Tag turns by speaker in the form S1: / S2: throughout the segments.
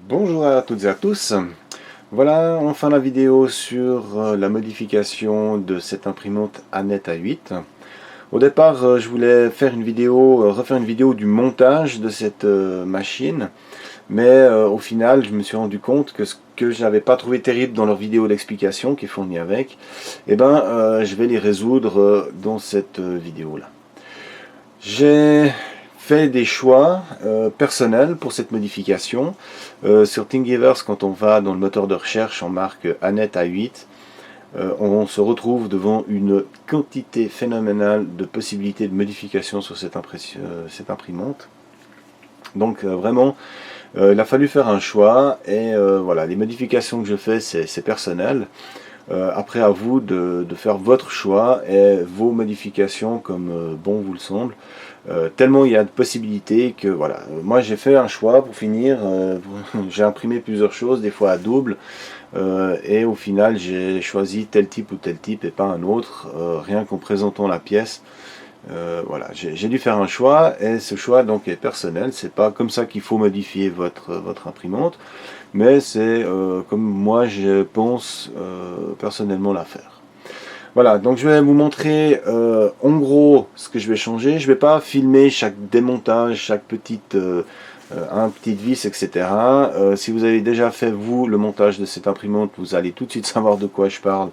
S1: Bonjour à toutes et à tous. Voilà enfin la vidéo sur la modification de cette imprimante Anet A8. Au départ, je voulais faire une vidéo, refaire une vidéo du montage de cette machine, mais au final, je me suis rendu compte que ce que je n'avais pas trouvé terrible dans leur vidéo d'explication qui est fournie avec, je vais les résoudre dans cette vidéo-là. J'ai fait des choix personnels pour cette modification. Sur Thingiverse, quand on va dans le moteur de recherche, on marque Anet A8. On se retrouve devant une quantité phénoménale de possibilités de modification sur cette imprimante. Donc vraiment, il a fallu faire un choix et voilà, les modifications que je fais, c'est personnel. Après, à vous de faire votre choix et vos modifications comme bon vous le semble. Tellement il y a de possibilités que voilà. Moi j'ai fait un choix pour finir. J'ai imprimé plusieurs choses, des fois à double. Et au final j'ai choisi tel type ou tel type et pas un autre, rien qu'en présentant la pièce. Voilà, j'ai dû faire un choix et ce choix donc est personnel. C'est pas comme ça qu'il faut modifier votre imprimante, mais c'est comme moi je pense personnellement la faire. Voilà, donc je vais vous montrer en gros ce que je vais changer. Je ne vais pas filmer chaque démontage, chaque petite vis, etc. Si vous avez déjà fait vous le montage de cette imprimante, vous allez tout de suite savoir de quoi je parle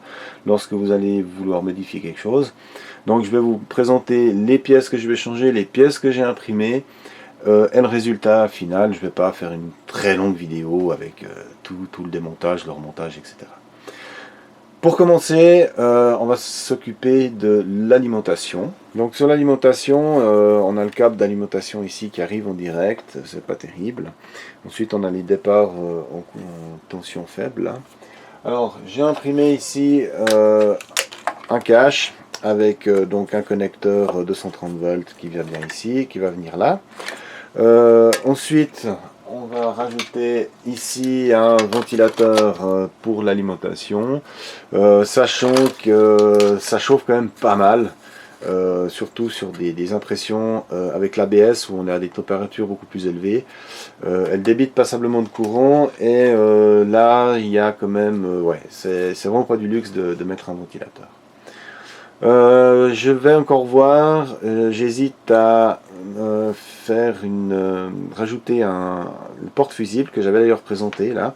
S1: lorsque vous allez vouloir modifier quelque chose. Donc je vais vous présenter les pièces que je vais changer, les pièces que j'ai imprimées et le résultat final. Je ne vais pas faire une très longue vidéo avec tout le démontage, le remontage, etc. Pour commencer, on va s'occuper de l'alimentation. Donc sur l'alimentation, on a le câble d'alimentation ici qui arrive en direct, c'est pas terrible. Ensuite on a les départs en tension faible. Là. Alors j'ai imprimé ici un cache avec donc un connecteur 230 volts qui vient bien ici, qui va venir là. Ensuite on va rajouter ici un ventilateur pour l'alimentation, sachant que ça chauffe quand même pas mal, surtout sur des impressions avec l'ABS où on est à des températures beaucoup plus élevées. Elle débite passablement de courant et là il y a quand même, ouais, c'est vraiment pas du luxe de mettre un ventilateur. Je vais encore voir, j'hésite à rajouter le porte-fusible que j'avais d'ailleurs présenté là,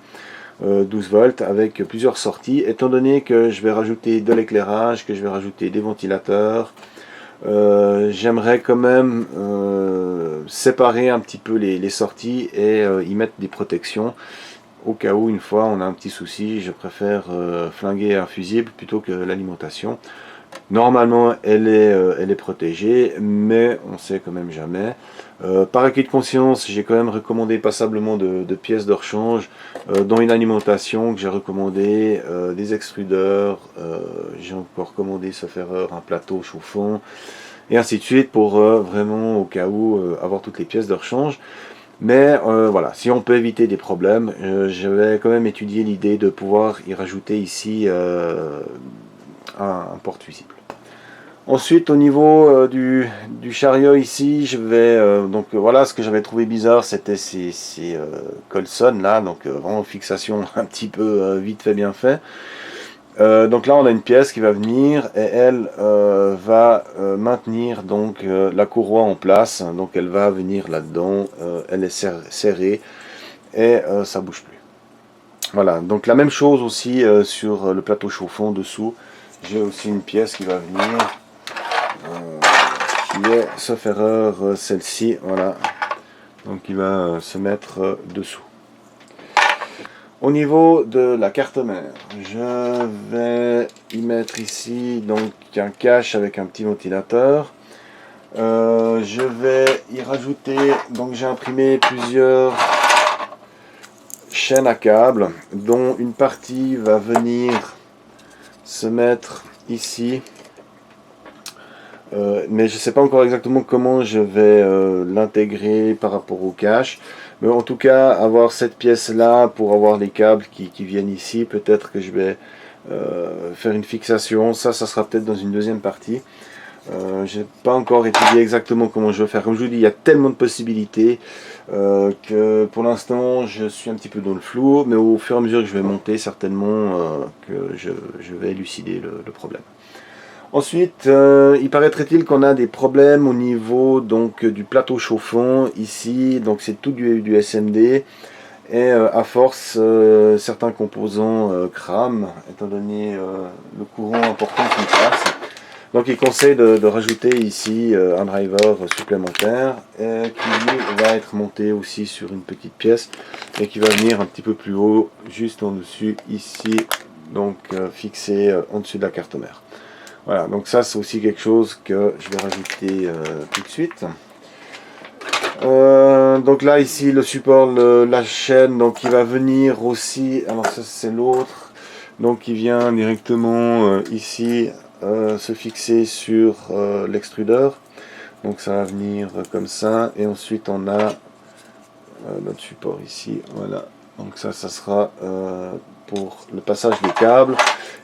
S1: 12 volts avec plusieurs sorties, étant donné que je vais rajouter de l'éclairage, que je vais rajouter des ventilateurs. J'aimerais quand même séparer un petit peu les sorties et y mettre des protections. Au cas où, une fois, on a un petit souci, je préfère flinguer un fusible plutôt que l'alimentation. Normalement, elle est protégée, mais on ne sait quand même jamais. Par acquis de conscience, j'ai quand même recommandé passablement de pièces de rechange, dont une alimentation que j'ai recommandé, des extrudeurs, j'ai encore recommandé, sauf erreur, un plateau chauffant, et ainsi de suite, pour vraiment, au cas où, avoir toutes les pièces de rechange. Mais voilà, si on peut éviter des problèmes, je vais quand même étudier l'idée de pouvoir y rajouter ici un porte-fusible. Ensuite, au niveau du chariot ici, je vais donc voilà, ce que j'avais trouvé bizarre, c'était ces Colson là, donc vraiment fixation un petit peu vite fait bien fait. Donc là, on a une pièce qui va venir et elle va maintenir donc la courroie en place. Donc elle va venir là-dedans, elle est serrée et ça bouge plus. Voilà, donc la même chose aussi sur le plateau chauffant dessous. J'ai aussi une pièce qui va venir, qui est, sauf erreur, celle-ci, voilà. Donc il va se mettre dessous. Au niveau de la carte mère, je vais y mettre ici donc un cache avec un petit ventilateur. Je vais y rajouter, donc j'ai imprimé plusieurs chaînes à câbles, dont une partie va venir se mettre ici. Mais je ne sais pas encore exactement comment je vais l'intégrer par rapport au cache. Mais en tout cas, avoir cette pièce là pour avoir les câbles qui viennent ici, peut-être que je vais faire une fixation. Ça sera peut-être dans une deuxième partie. J'ai pas encore étudié exactement comment je vais faire. Comme je vous dis, il y a tellement de possibilités que pour l'instant je suis un petit peu dans le flou, mais au fur et à mesure que je vais monter, certainement que je vais élucider le problème. Ensuite, il paraîtrait-il qu'on a des problèmes au niveau donc du plateau chauffant ici, donc c'est tout du SMD. Et à force, certains composants crament, étant donné le courant important qui passe. Donc il conseille de rajouter ici un driver supplémentaire qui va être monté aussi sur une petite pièce et qui va venir un petit peu plus haut, juste en dessus ici, donc fixé en dessus de la carte mère. Voilà, donc ça c'est aussi quelque chose que je vais rajouter tout de suite. Donc là ici le support, la chaîne, donc il va venir aussi, alors ça c'est l'autre, donc il vient directement ici se fixer sur l'extrudeur, donc ça va venir comme ça, et ensuite on a notre support ici, voilà, donc ça sera pour le passage des câbles,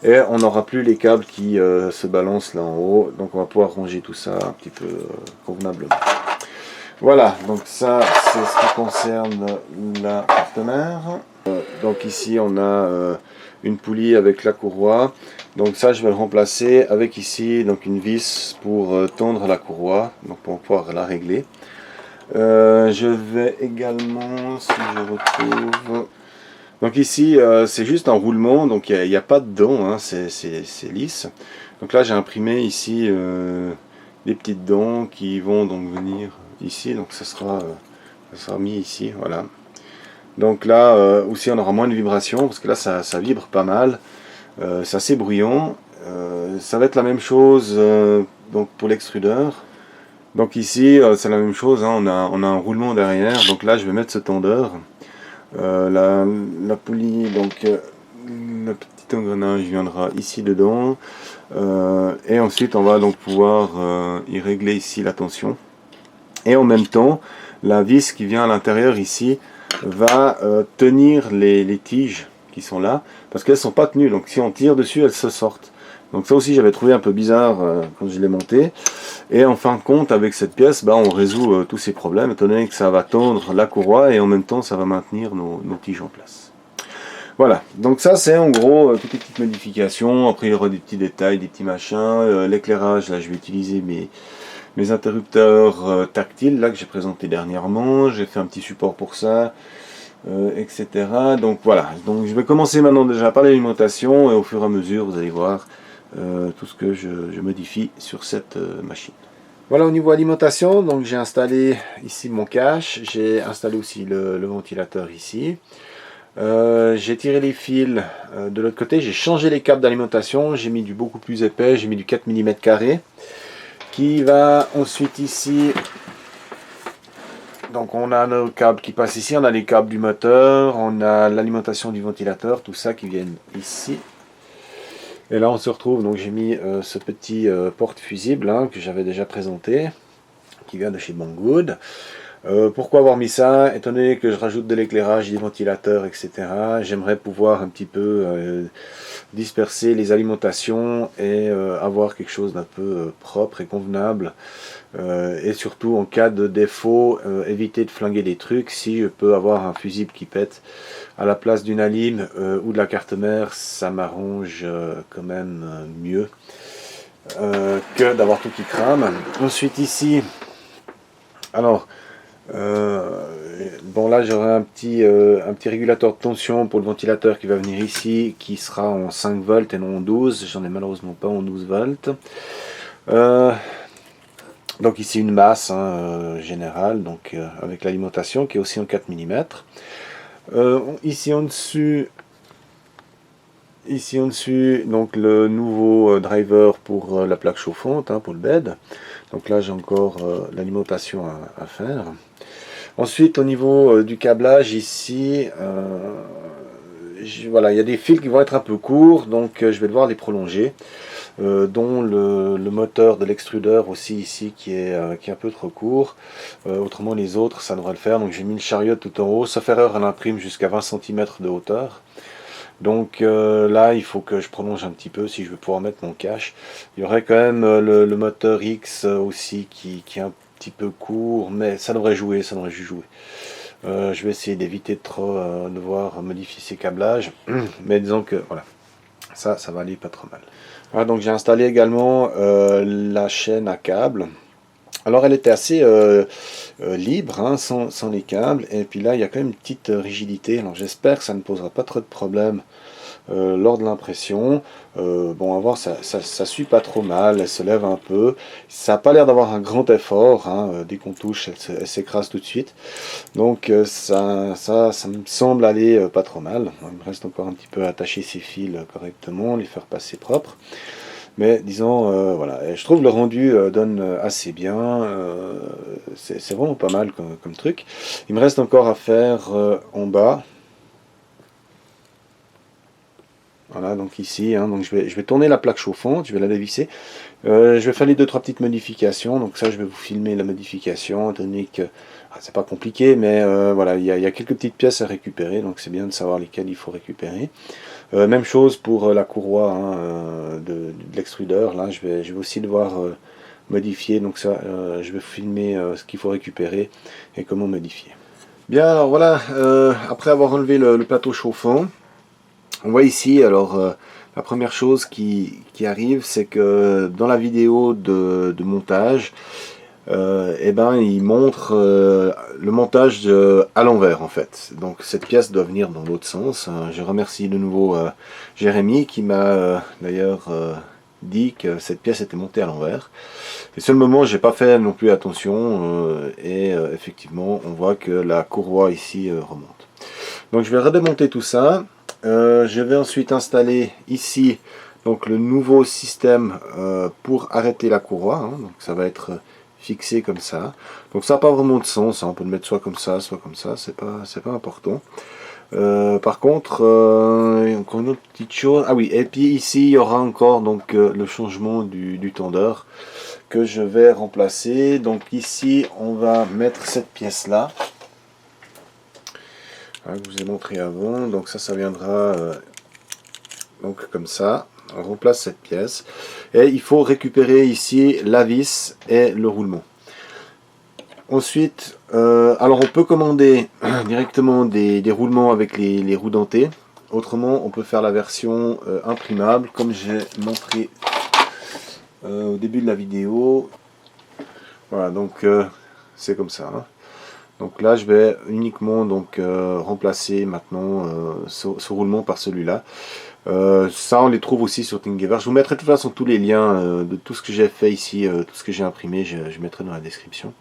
S1: et on n'aura plus les câbles qui se balancent là en haut, donc on va pouvoir ranger tout ça un petit peu convenablement. Voilà, donc ça c'est ce qui concerne la partenaire. Donc ici on a une poulie avec la courroie. Donc ça je vais le remplacer avec ici donc une vis pour tendre la courroie, donc pour pouvoir la régler. Je vais également, si je retrouve... Donc ici c'est juste un roulement, donc il n'y a pas de dents, hein, c'est lisse. Donc là j'ai imprimé ici des petites dents qui vont donc venir ici, donc ça sera mis ici, voilà. Donc là aussi on aura moins de vibrations, parce que là ça vibre pas mal, c'est assez bruyant. Ça va être la même chose donc pour l'extrudeur. Donc ici c'est la même chose, hein, on a un roulement derrière, donc là je vais mettre ce tendeur. La poulie, donc le petit engrenage viendra ici dedans, et ensuite on va donc pouvoir y régler ici la tension. Et en même temps, la vis qui vient à l'intérieur ici va tenir les tiges qui sont là, parce qu'elles ne sont pas tenues, donc si on tire dessus, elles se sortent. Donc ça aussi j'avais trouvé un peu bizarre quand je l'ai monté. Et en fin de compte, avec cette pièce, on résout tous ces problèmes, étant donné que ça va tendre la courroie et en même temps ça va maintenir nos tiges en place. Voilà, donc ça c'est en gros toutes les petites modifications. Après il y aura des petits détails, des petits machins. L'éclairage, là je vais utiliser mes interrupteurs tactiles là que j'ai présenté dernièrement. J'ai fait un petit support pour ça, etc. Donc voilà, donc je vais commencer maintenant déjà par l'alimentation et au fur et à mesure vous allez voir tout ce que je modifie sur cette machine. Voilà, au niveau alimentation, donc j'ai installé ici mon cache, j'ai installé aussi le ventilateur ici. J'ai tiré les fils de l'autre côté, j'ai changé les câbles d'alimentation, j'ai mis du beaucoup plus épais, j'ai mis du 4 mm carré qui va ensuite ici. Donc on a nos câbles qui passent ici, on a les câbles du moteur, on a l'alimentation du ventilateur, tout ça qui viennent ici. Et là on se retrouve, donc j'ai mis ce petit porte fusible hein, que j'avais déjà présenté, qui vient de chez Banggood. Pourquoi avoir mis ça? Étant donné que je rajoute de l'éclairage, des ventilateurs, etc. J'aimerais pouvoir un petit peu disperser les alimentations et avoir quelque chose d'un peu propre et convenable. Et surtout en cas de défaut, éviter de flinguer des trucs. Si je peux avoir un fusible qui pète à la place d'une alim ou de la carte mère, ça m'arrange quand même mieux que d'avoir tout qui crame. Ensuite ici, alors bon là j'aurai un petit régulateur de tension pour le ventilateur qui va venir ici, qui sera en 5 volts et non en 12, j'en ai malheureusement pas en 12 volts. Donc ici une masse générale, donc avec l'alimentation qui est aussi en 4 mm. Ici en dessus, donc le nouveau driver pour la plaque chauffante, pour le bed. Donc là j'ai encore l'alimentation à faire. Ensuite au niveau du câblage ici, voilà, il y a des fils qui vont être un peu courts, donc je vais devoir les prolonger. Dont le moteur de l'extrudeur aussi ici qui est un peu trop court. Autrement les autres ça devrait le faire, donc j'ai mis le chariot tout en haut, sauf erreur elle imprime jusqu'à 20 cm de hauteur. Donc là, il faut que je prolonge un petit peu si je veux pouvoir mettre mon cache. Il y aurait quand même le moteur X aussi qui est un petit peu court, mais ça devrait jouer, ça devrait juste jouer. Je vais essayer d'éviter de trop devoir modifier ces câblages, mais disons que voilà, ça va aller pas trop mal. Voilà, donc j'ai installé également la chaîne à câble. Alors elle était assez libre, hein, sans les câbles, et puis là il y a quand même une petite rigidité. Alors j'espère que ça ne posera pas trop de problèmes lors de l'impression. Bon, à voir, ça suit pas trop mal, elle se lève un peu. Ça n'a pas l'air d'avoir un grand effort, hein, dès qu'on touche, elle s'écrase tout de suite. Donc ça me semble aller pas trop mal. Il me reste encore un petit peu à attacher ces fils correctement, les faire passer propres. Mais disons, voilà, et je trouve le rendu donne assez bien, c'est vraiment pas mal comme truc. Il me reste encore à faire en bas. Voilà, donc ici, hein, donc je vais tourner la plaque chauffante, je vais la dévisser. Je vais faire les 2-3 petites modifications, donc ça je vais vous filmer la modification, étant donné que c'est pas compliqué, mais voilà, il y a quelques petites pièces à récupérer, donc c'est bien de savoir lesquelles il faut récupérer. Même chose pour la courroie hein, de l'extrudeur, là je vais aussi devoir modifier, donc ça je vais filmer ce qu'il faut récupérer et comment modifier. Bien, alors voilà, après avoir enlevé le plateau chauffant, on voit ici, alors la première chose qui arrive, c'est que dans la vidéo de montage, eh ben, il montre le montage à l'envers en fait. Donc cette pièce doit venir dans l'autre sens. Je remercie de nouveau Jérémy qui m'a d'ailleurs dit que cette pièce était montée à l'envers. Et sur le moment, j'ai pas fait non plus attention et effectivement, on voit que la courroie ici remonte. Donc je vais redémonter tout ça. Je vais ensuite installer ici donc le nouveau système pour arrêter la courroie. Hein. Donc ça va être fixé comme ça. Donc ça n'a pas vraiment de sens. Hein. On peut le mettre soit comme ça, c'est pas important. Par contre, encore une autre petite chose. Ah oui, et puis ici il y aura encore donc le changement du tendeur que je vais remplacer. Donc ici on va mettre cette pièce là. Que je vous ai montré avant, donc ça viendra donc comme ça, on remplace cette pièce et il faut récupérer ici la vis et le roulement. Ensuite, alors on peut commander directement des roulements avec les roues dentées, autrement on peut faire la version imprimable comme j'ai montré au début de la vidéo. Voilà, donc c'est comme ça. Hein. Donc là, je vais uniquement donc remplacer maintenant ce roulement par celui-là. Ça, on les trouve aussi sur Thingiverse. Je vous mettrai de toute façon tous les liens de tout ce que j'ai fait ici, tout ce que j'ai imprimé, je mettrai dans la description.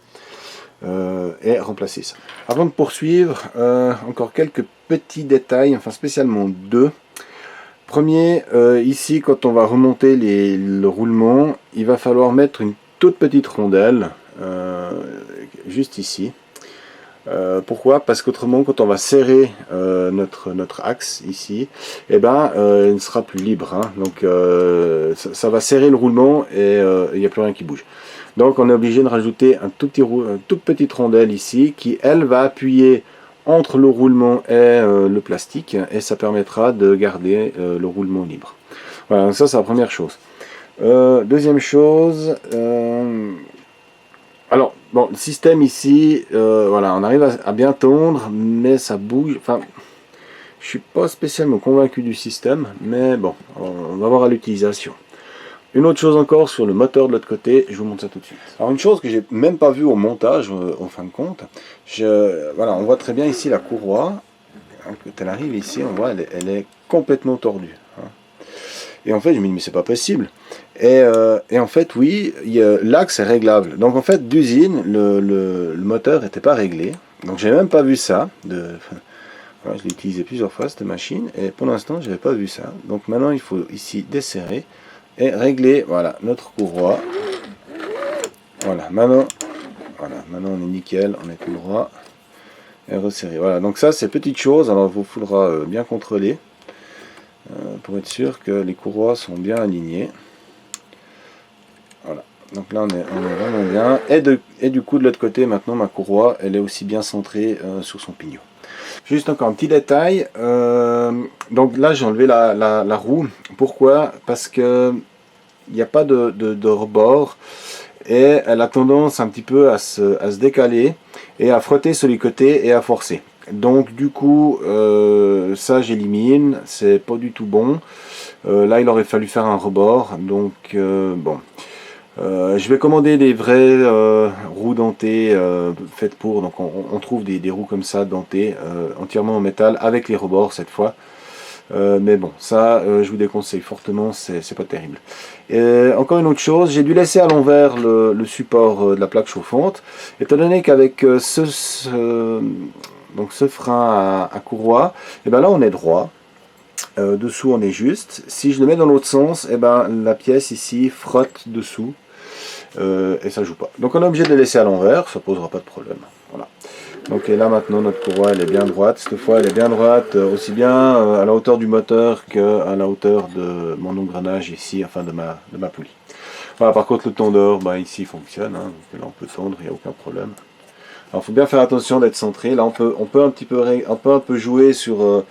S1: Et remplacer ça. Avant de poursuivre, encore quelques petits détails, enfin spécialement deux. Premier, ici, quand on va remonter le roulement, il va falloir mettre une toute petite rondelle, juste ici. Pourquoi? Parce qu'autrement, quand on va serrer notre axe ici, eh ben, il ne sera plus libre. Hein. Donc, ça va serrer le roulement et il n'y a plus rien qui bouge. Donc, on est obligé de rajouter une toute petite rondelle ici qui, elle, va appuyer entre le roulement et le plastique et ça permettra de garder le roulement libre. Voilà, donc ça, c'est la première chose. Deuxième chose... Alors, bon, le système ici, voilà, on arrive à bien tondre, mais ça bouge. Enfin, je suis pas spécialement convaincu du système, mais bon, on va voir à l'utilisation. Une autre chose encore sur le moteur de l'autre côté, je vous montre ça tout de suite. Alors une chose que j'ai même pas vue au montage, en fin de compte, voilà, on voit très bien ici la courroie. Quand elle arrive ici, on voit, elle est complètement tordue. Hein. Et en fait, je me dis, mais c'est pas possible. Et en fait, oui, l'axe est réglable. Donc en fait, d'usine, le moteur n'était pas réglé. Donc j'ai même pas vu ça. Voilà, je l'ai utilisé plusieurs fois, cette machine. Et pour l'instant, je n'avais pas vu ça. Donc maintenant, il faut ici desserrer et régler, voilà, notre courroie. Voilà, maintenant on est nickel, on est tout droit. Et resserrer. Voilà, donc ça, c'est petite chose. Alors, il vous faudra bien contrôler. Pour être sûr que les courroies sont bien alignées. Voilà, donc là on est vraiment bien. Et du coup de l'autre côté maintenant ma courroie elle est aussi bien centrée sur son pignon. Juste encore un petit détail. Donc là, j'ai enlevé la roue. Pourquoi? Parce que il n'y a pas de rebord et elle a tendance un petit peu à se décaler et à frotter sur les côtés et à forcer. Donc du coup, ça j'élimine, c'est pas du tout bon. Là, il aurait fallu faire un rebord. Donc bon. Je vais commander des vraies roues dentées faites pour. Donc on trouve des roues comme ça dentées, entièrement en métal, avec les rebords cette fois. Mais bon, ça je vous déconseille fortement, c'est pas terrible. Encore une autre chose, j'ai dû laisser à l'envers le support de la plaque chauffante, étant donné qu'avec donc ce frein à courroie, et ben là on est droit. Dessous on est juste. Si je le mets dans l'autre sens, et ben la pièce ici frotte dessous. Et ça joue pas. Donc on est obligé de le laisser à l'envers, ça posera pas de problème. Voilà. Donc et là maintenant notre courroie elle est bien droite. Cette fois elle est bien droite, aussi bien à la hauteur du moteur qu'à la hauteur de mon engrenage ici, enfin de ma poulie. Voilà, par contre le tondeur, bah, ici il fonctionne, hein, donc là on peut tondre, il n'y a aucun problème. Alors il faut bien faire attention d'être centré. Là on peut un peu jouer sur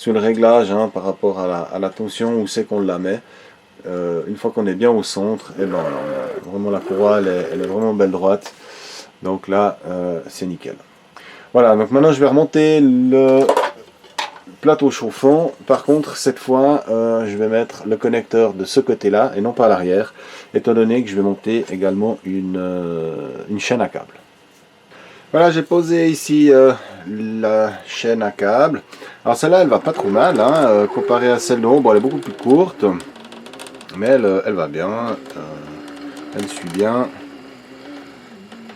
S1: le réglage, hein, par rapport à la tension où c'est qu'on la met. Une fois qu'on est bien au centre, et ben, vraiment la courroie elle est vraiment belle droite. Donc là c'est nickel. Voilà, donc maintenant je vais remonter le plateau chauffant. Par contre cette fois je vais mettre le connecteur de ce côté là et non pas à l'arrière, étant donné que je vais monter également une chaîne à câble. Voilà, j'ai posé ici la chaîne à câble. Alors celle-là elle va pas trop mal, hein, comparée à celle d'en haut. Bon, elle est beaucoup plus courte, mais elle va bien, elle suit bien.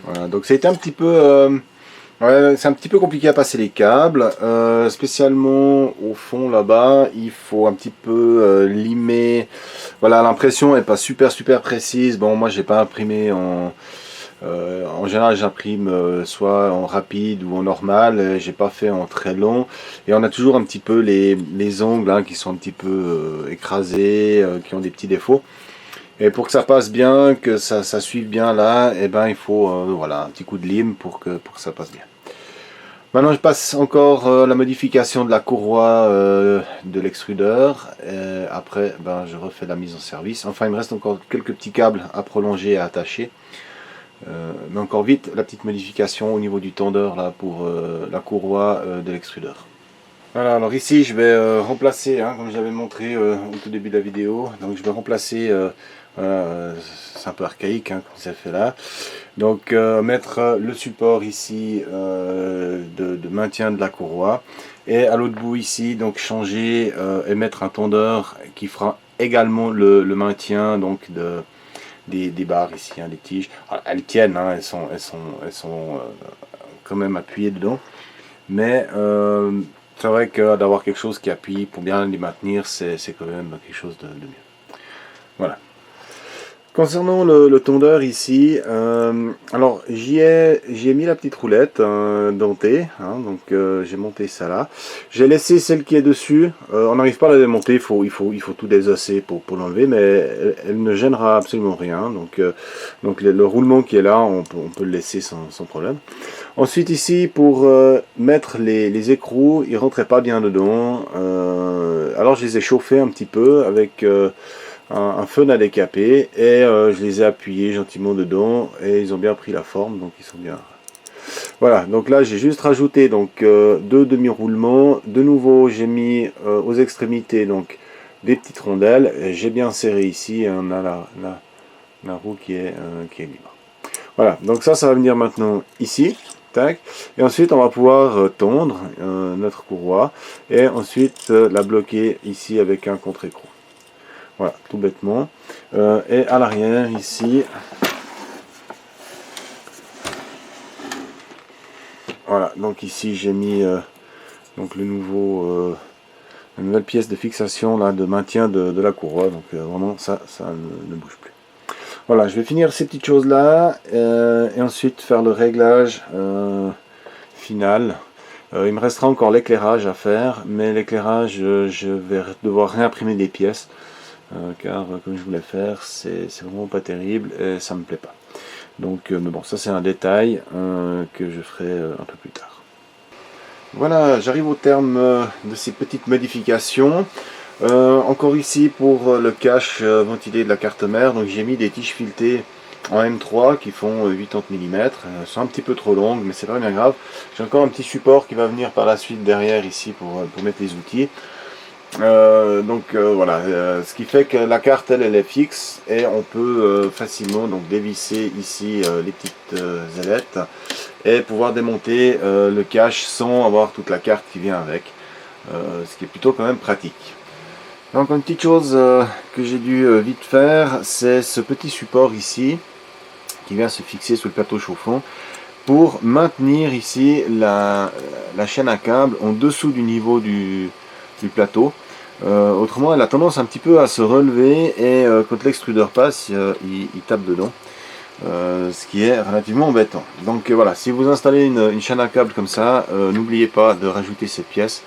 S1: Voilà, donc c'était un petit peu ouais, c'est un petit peu compliqué à passer les câbles, spécialement au fond là-bas. Il faut un petit peu limer. Voilà, l'impression est pas super précise. Bon, moi j'ai pas imprimé en général j'imprime soit en rapide ou en normal, j'ai pas fait en très long, et on a toujours un petit peu les ongles, hein, qui sont un petit peu écrasés, qui ont des petits défauts. Et pour que ça passe bien, que ça suive bien là, et ben il faut voilà, un petit coup de lime pour que ça passe bien. Maintenant je passe encore la modification de la courroie de l'extrudeur. Après ben, je refais la mise en service. Enfin il me reste encore quelques petits câbles à prolonger et à attacher. Mais encore vite la petite modification au niveau du tendeur là pour la courroie de l'extrudeur. Voilà, alors ici je vais remplacer, hein, comme j'avais montré au tout début de la vidéo, donc je vais remplacer, c'est un peu archaïque, hein, comme ça fait là, donc mettre le support ici de maintien de la courroie, et à l'autre bout ici donc changer et mettre un tendeur qui fera également le maintien donc des barres ici, hein, des tiges. Alors, elles tiennent, hein, elles sont quand même appuyées dedans, mais c'est vrai que d'avoir quelque chose qui appuie pour bien les maintenir, c'est quand même quelque chose de mieux. Voilà. Concernant le tondeur ici, alors j'ai mis la petite roulette dentée, hein, donc j'ai monté ça là. J'ai laissé celle qui est dessus, on n'arrive pas à la démonter, il faut tout désosser pour l'enlever, mais elle ne gênera absolument rien. Donc le roulement qui est là, on peut le laisser sans problème. Ensuite ici, pour mettre les écrous, ils ne rentraient pas bien dedans, alors je les ai chauffés un petit peu avec un fun à décaper, et je les ai appuyés gentiment dedans et ils ont bien pris la forme, donc ils sont bien. Voilà, donc là j'ai juste rajouté donc deux demi-roulements. De nouveau j'ai mis aux extrémités donc des petites rondelles, j'ai bien serré ici, on a la roue qui est libre. Voilà, donc ça va venir maintenant ici, tac, et ensuite on va pouvoir tondre notre courroie et ensuite la bloquer ici avec un contre-écrou. Voilà, tout bêtement. Et à l'arrière, ici, voilà, donc ici j'ai mis donc la nouvelle pièce de fixation là, de maintien de la courroie. Donc vraiment, ça ne bouge plus. Voilà, je vais finir ces petites choses là, et ensuite faire le réglage final. Il me restera encore l'éclairage à faire, mais l'éclairage, je vais devoir réimprimer des pièces. Car comme je voulais faire, c'est vraiment pas terrible et ça me plaît pas. Donc mais bon, ça c'est un détail que je ferai un peu plus tard. Voilà, j'arrive au terme de ces petites modifications. Encore ici pour le cache ventilé de la carte mère, donc j'ai mis des tiges filetées en M3 qui font 80 mm. Elles sont un petit peu trop longues, mais c'est pas bien grave. J'ai encore un petit support qui va venir par la suite derrière ici pour mettre les outils. Voilà, ce qui fait que la carte elle est fixe et on peut facilement donc dévisser ici les petites ailettes et pouvoir démonter le cache sans avoir toute la carte qui vient avec, ce qui est plutôt quand même pratique. Donc une petite chose que j'ai dû vite faire, c'est ce petit support ici qui vient se fixer sur le plateau chauffant pour maintenir ici la chaîne à câble en dessous du niveau du plateau. Autrement elle a tendance un petit peu à se relever et quand l'extrudeur passe il tape dedans, ce qui est relativement embêtant. Donc voilà, si vous installez une chaîne à câble comme ça, n'oubliez pas de rajouter cette pièce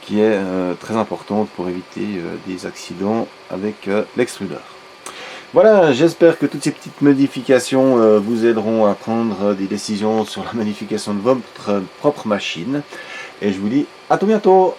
S1: qui est très importante pour éviter des accidents avec l'extrudeur. Voilà, j'espère que toutes ces petites modifications vous aideront à prendre des décisions sur la modification de votre propre machine. Et je vous dis à tout bientôt!